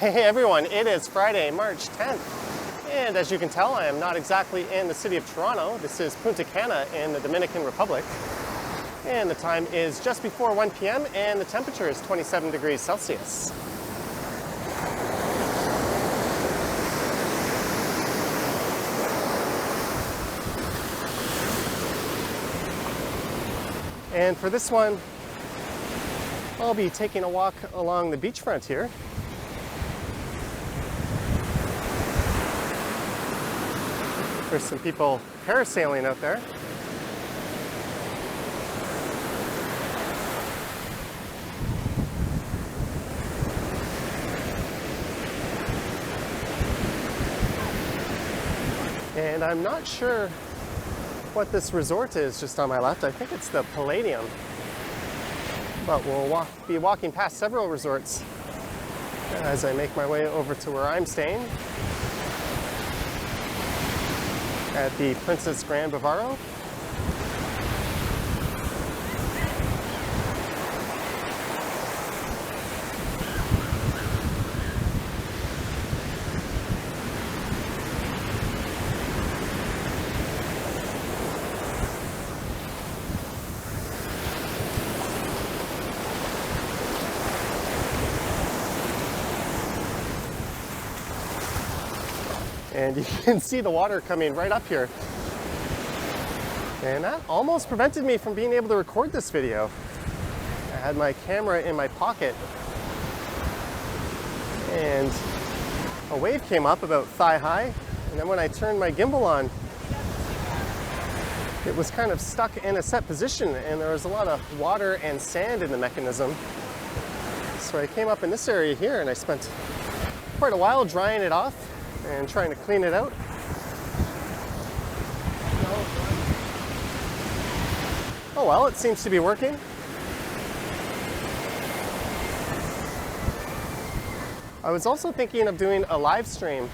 Hey everyone, it is Friday, March 10th, and as you can tell, I am not exactly in the city of Toronto. This is Punta Cana in the Dominican Republic, and the time is just before 1 p.m. and the temperature is 27 degrees Celsius. And for this one, I'll be taking a walk along the beachfront here. There's some people parasailing out there. And I'm not sure what this resort is just on my left. I think it's the Palladium. But we'll be walking past several resorts as I make my way over to where I'm staying at the Princess Grand Bavaro. And you can see the water coming right up here. And that almost prevented me from being able to record this video. I had my camera in my pocket, and a wave came up about thigh high, and then when I turned my gimbal on, it was kind of stuck in a set position, and there was a lot of water and sand in the mechanism. So I came up in this area here, and I spent quite a while drying it off and trying to clean it out. Oh well, it seems to be working. I was also thinking of doing a live stream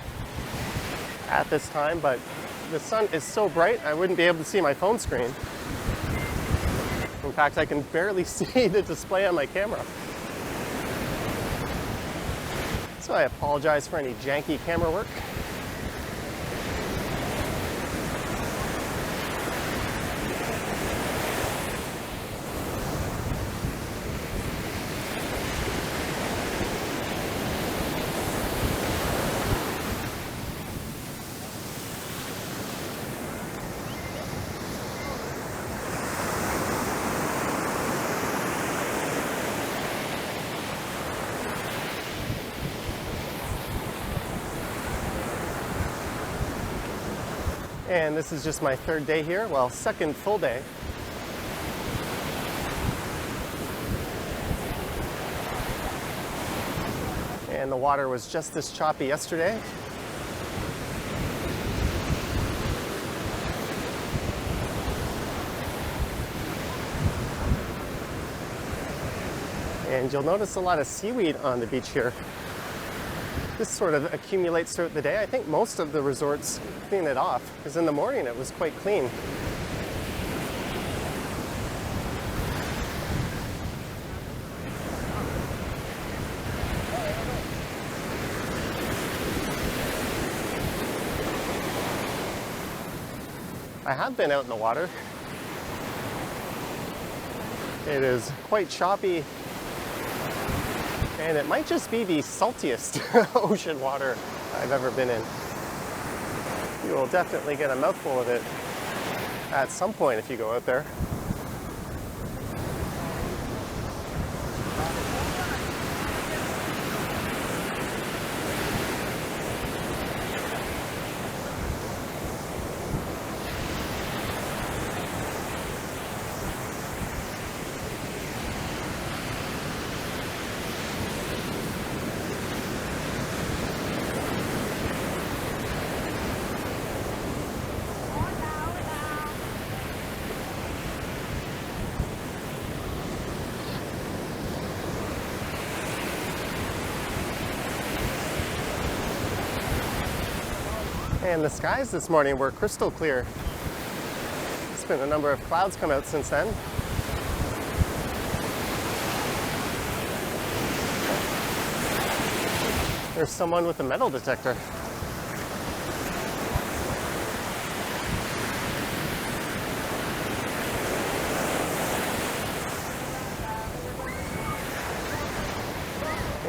at this time, but the sun is so bright I wouldn't be able to see my phone screen. In fact, I can barely see the display on my camera. So I apologize for any janky camera work. And this is just my third day here, well, second full day. And the water was just this choppy yesterday. And you'll notice a lot of seaweed on the beach here. This sort of accumulates throughout the day. I think most of the resorts clean it off, because in the morning it was quite clean. I have been out in the water. It is quite choppy, and it might just be the saltiest ocean water I've ever been in. You will definitely get a mouthful of it at some point if you go out there. And the skies this morning were crystal clear. There's been a number of clouds come out since then. There's someone with a metal detector.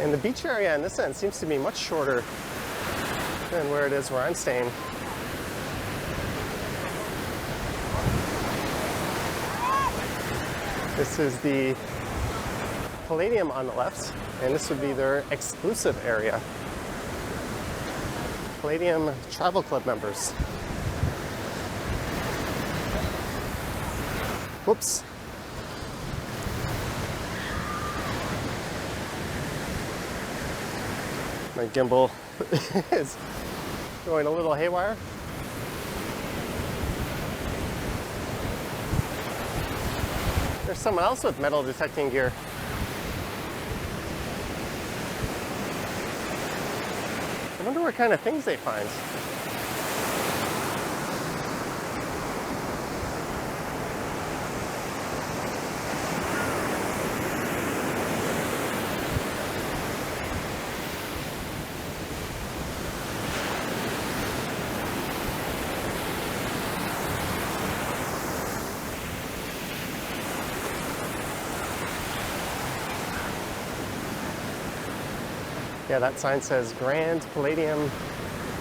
And the beach area in this end seems to be much shorter than where it is where I'm staying. This is the Palladium on the left, and this would be their exclusive area. Palladium Travel Club members. Whoops. My gimbal is going a little haywire. There's someone else with metal detecting gear. I wonder what kind of things they find. Yeah, that sign says Grand Palladium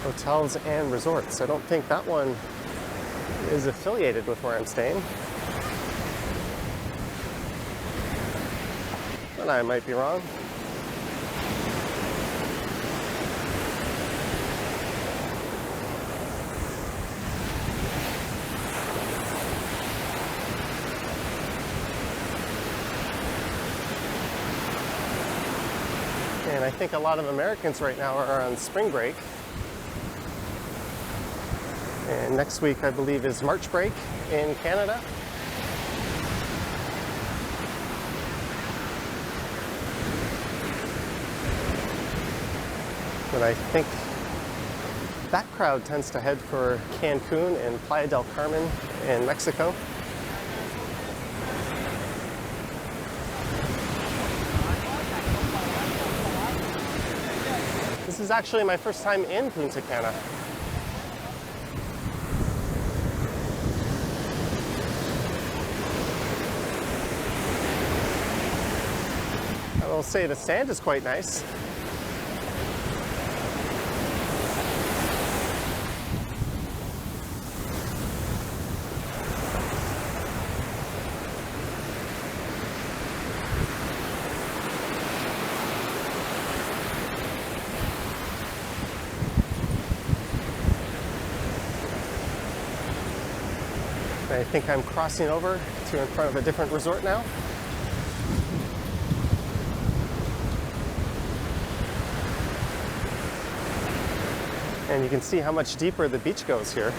Hotels and Resorts. I don't think that one is affiliated with where I'm staying. But I might be wrong. And I think a lot of Americans right now are on spring break. And next week, I believe, is March break in Canada. But I think that crowd tends to head for Cancun and Playa del Carmen in Mexico. This is actually my first time in Punta Cana. I will say the sand is quite nice. I think I'm crossing over to in front of a different resort now. And you can see how much deeper the beach goes here.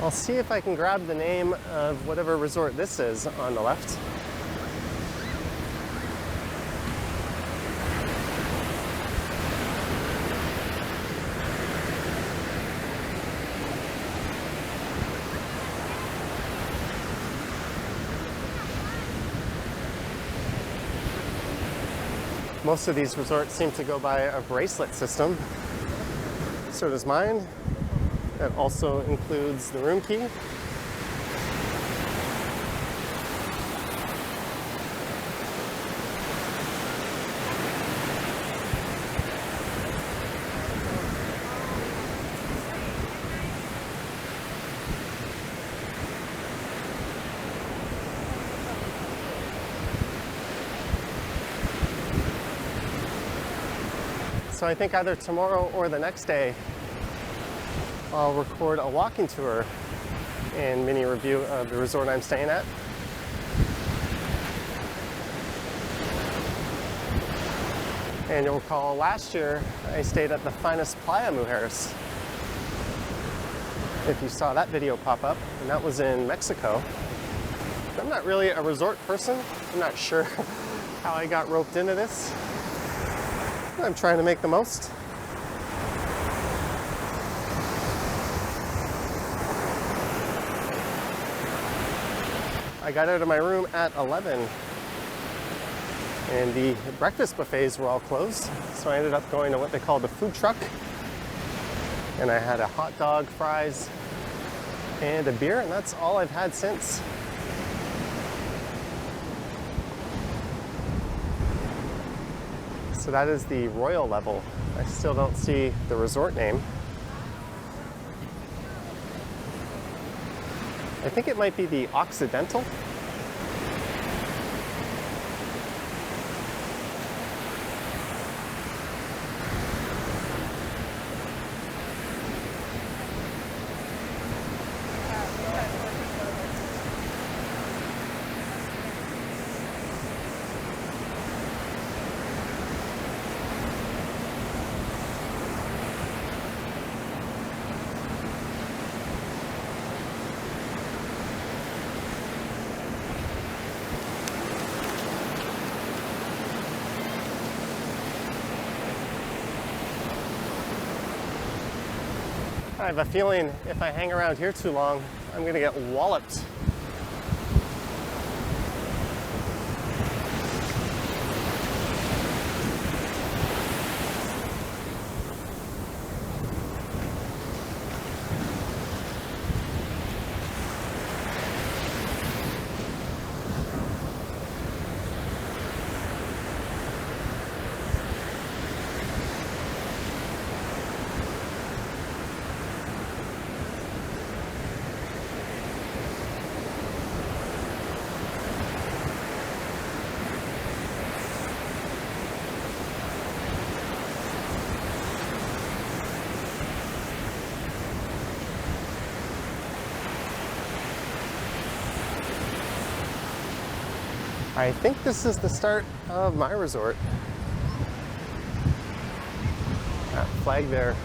I'll see if I can grab the name of whatever resort this is on the left. Most of these resorts seem to go by a bracelet system. So does mine. That also includes the room key. So I think either tomorrow or the next day, I'll record a walking tour and mini review of the resort I'm staying at. And you'll recall last year I stayed at the finest Playa Mujeres. If you saw that video pop up, and that was in Mexico. I'm not really a resort person. I'm not sure how I got roped into this. I'm trying to make the most. I got out of my room at 11 and the breakfast buffets were all closed. So I ended up going to what they call the food truck. And I had a hot dog, fries, and a beer, and that's all I've had since. So that is the Royal level. I still don't see the resort name. I think it might be the Occidental. I have a feeling if I hang around here too long, I'm gonna get walloped. I think this is the start of my resort. That flag there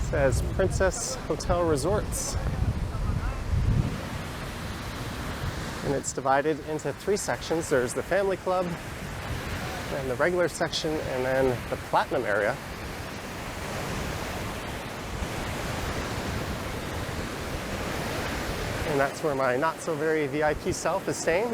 says Princess Hotel Resorts. And it's divided into 3 sections. There's the family club, and the regular section, and then the platinum area. And that's where my not so very VIP self is staying.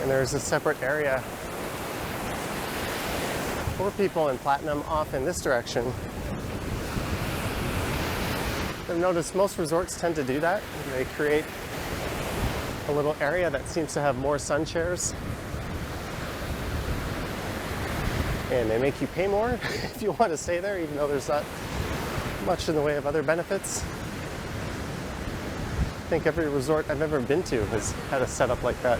And there's a separate area for people in Platinum off in this direction. I've noticed most resorts tend to do that. They create a little area that seems to have more sun chairs. And they make you pay more if you want to stay there, even though there's not much in the way of other benefits. I think every resort I've ever been to has had a setup like that.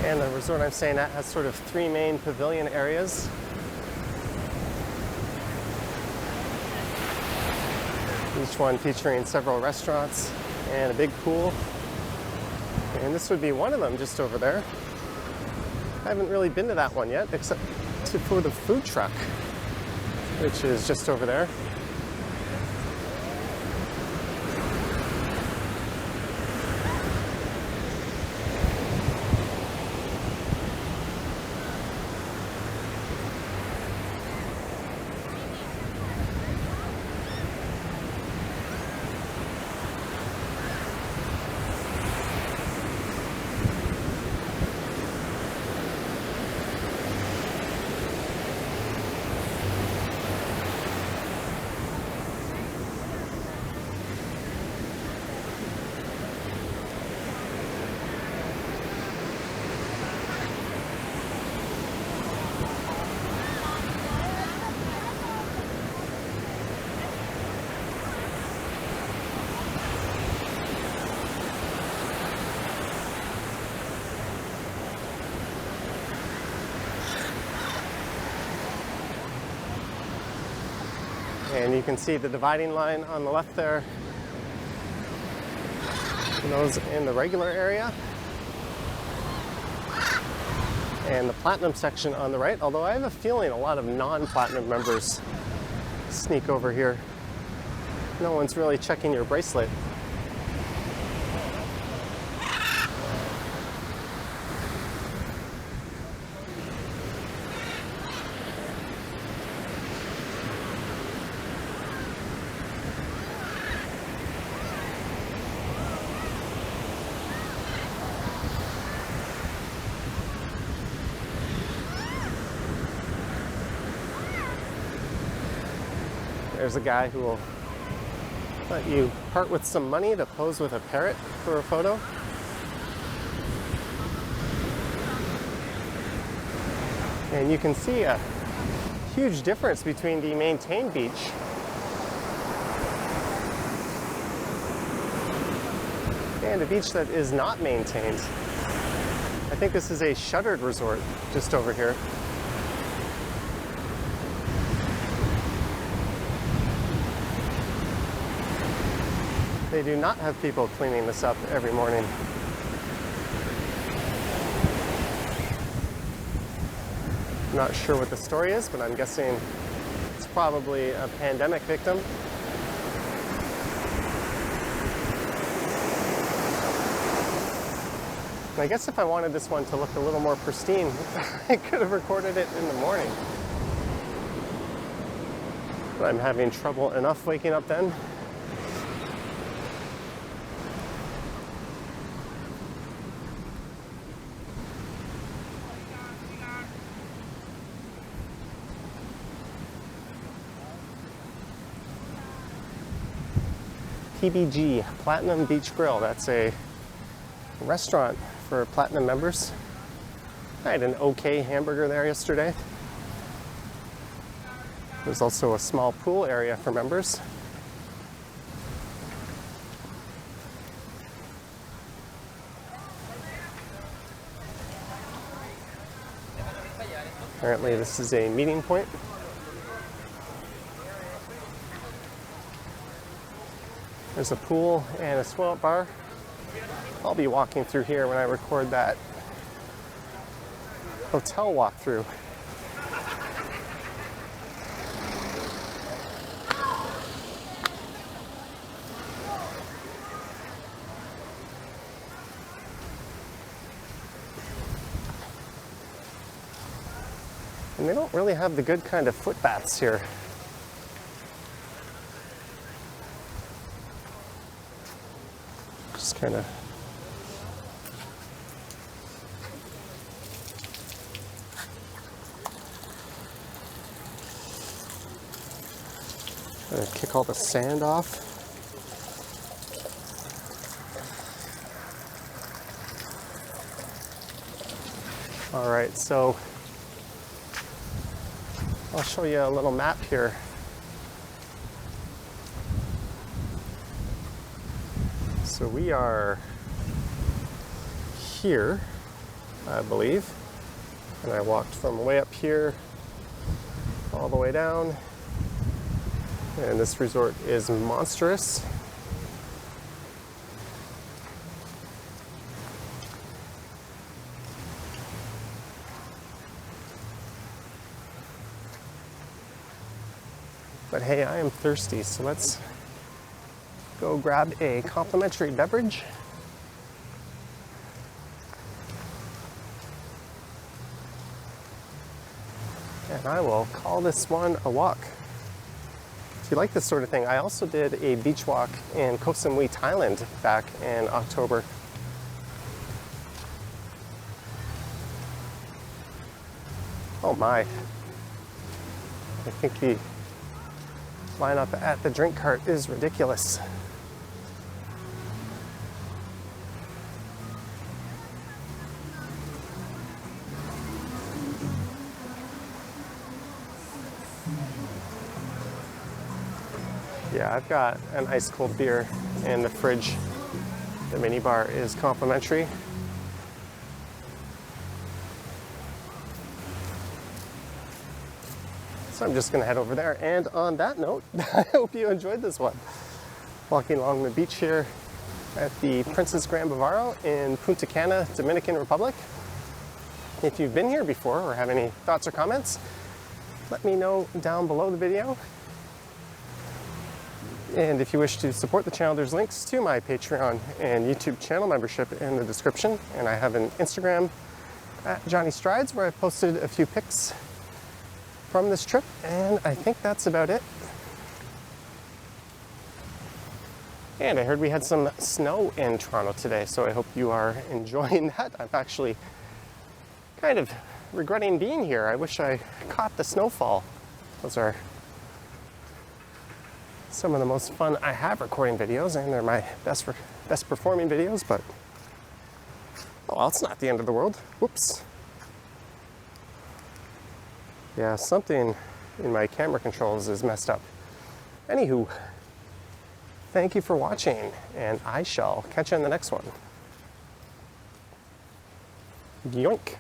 And the resort I'm staying at has sort of 3 main pavilion areas. Each one featuring several restaurants and a big pool. And this would be one of them just over there. I haven't really been to that one yet, except for the food truck, which is just over there. And you can see the dividing line on the left there, and those in the regular area, and the platinum section on the right, although I have a feeling a lot of non-platinum members sneak over here. No one's really checking your bracelet. There's a guy who will let you part with some money to pose with a parrot for a photo. And you can see a huge difference between the maintained beach and a beach that is not maintained. I think this is a shuttered resort just over here. They do not have people cleaning this up every morning. I'm not sure what the story is, but I'm guessing it's probably a pandemic victim. And I guess if I wanted this one to look a little more pristine, I could have recorded it in the morning. But I'm having trouble enough waking up then. PBG, Platinum Beach Grill. That's a restaurant for Platinum members. I had an okay hamburger there yesterday. There's also a small pool area for members. Apparently this is a meeting point. There's a pool and a swim-up bar. I'll be walking through here when I record that hotel walkthrough. And they don't really have the good kind of foot baths here. Just kind of kick all the sand off. All right, so I'll show you a little map here. So we are here, I believe, and I walked from way up here all the way down, And this resort is monstrous. But hey, I am thirsty, so let's go grab a complimentary beverage. And I will call this one a walk. If you like this sort of thing, I also did a beach walk in Koh Samui, Thailand back in October. Oh my. I think the lineup at the drink cart is ridiculous. Yeah, I've got an ice cold beer in the fridge. The minibar is complimentary. So I'm just gonna head over there. And on that note, I hope you enjoyed this one. Walking along the beach here at the Princess Gran Bavaro in Punta Cana, Dominican Republic. If you've been here before or have any thoughts or comments, let me know down below the video. And if you wish to support the channel, there's links to my Patreon and YouTube channel membership in the description. And I have an Instagram at Johnny Strides where I posted a few pics from this trip, and I think that's about it. And I heard we had some snow in Toronto today, so I hope you are enjoying that. I'm actually kind of regretting being here. I wish I caught the snowfall. Those are some of the most fun I have recording videos, and they're my best performing videos, but oh well, it's not the end of the world. Whoops. Yeah, something in my camera controls is messed up. Anywho, thank you for watching, and I shall catch you in the next one. Yoink.